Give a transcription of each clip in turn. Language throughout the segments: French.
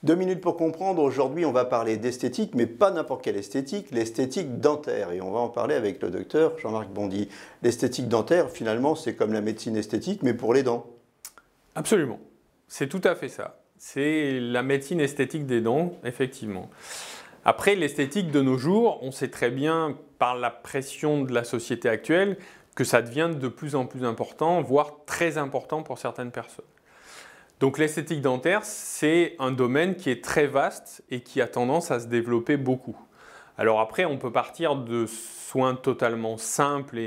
2 minutes pour comprendre. Aujourd'hui, on va parler d'esthétique, mais pas n'importe quelle esthétique, l'esthétique dentaire. Et on va en parler avec le docteur Jean-Marc Bondy. L'esthétique dentaire, finalement, c'est comme la médecine esthétique, mais pour les dents. Absolument. C'est tout à fait ça. C'est la médecine esthétique des dents, effectivement. Après, l'esthétique de nos jours, on sait très bien, par la pression de la société actuelle, que ça devient de plus en plus important, voire très important pour certaines personnes. Donc l'esthétique dentaire, c'est un domaine qui est très vaste et qui a tendance à se développer beaucoup. Alors après, on peut partir de soins totalement simples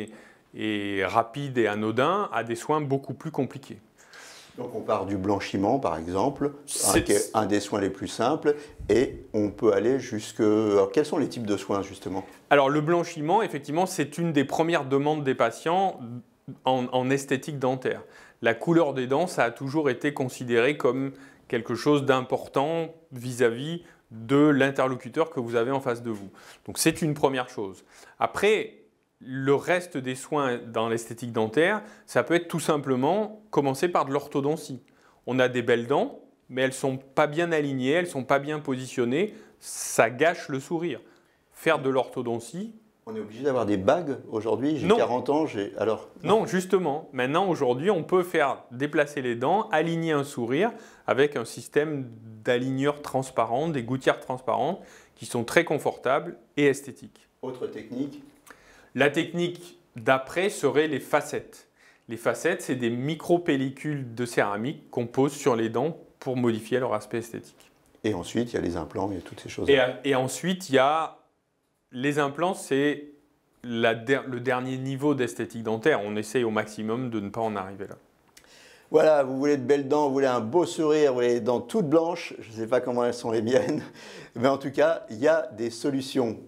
et rapides et anodins à des soins beaucoup plus compliqués. Donc on part du blanchiment, par exemple, qui est un des soins les plus simples, et on peut aller jusque... Alors quels sont les types de soins, justement? Alors le blanchiment, effectivement, c'est une des premières demandes des patients en esthétique dentaire. La couleur des dents, ça a toujours été considéré comme quelque chose d'important vis-à-vis de l'interlocuteur que vous avez en face de vous. Donc c'est une première chose. Après, le reste des soins dans l'esthétique dentaire, ça peut être tout simplement commencer par de l'orthodontie. On a des belles dents, mais elles ne sont pas bien alignées, elles ne sont pas bien positionnées, ça gâche le sourire. Faire de l'orthodontie... On est obligé d'avoir des bagues aujourd'hui? J'ai 40 ans, alors... Non, justement. Maintenant, aujourd'hui, on peut faire déplacer les dents, aligner un sourire avec un système d'aligneurs transparents, des gouttières transparentes qui sont très confortables et esthétiques. Autre technique? La technique d'après serait les facettes. Les facettes, c'est des micro-pellicules de céramique qu'on pose sur les dents pour modifier leur aspect esthétique. Et ensuite, il y a les implants, il y a toutes ces choses-là. Et ensuite, il y a... Les implants, c'est le dernier niveau d'esthétique dentaire. On essaye au maximum de ne pas en arriver là. Voilà, vous voulez de belles dents, vous voulez un beau sourire, vous voulez des dents toutes blanches. Je ne sais pas comment elles sont les miennes. Mais en tout cas, il y a des solutions.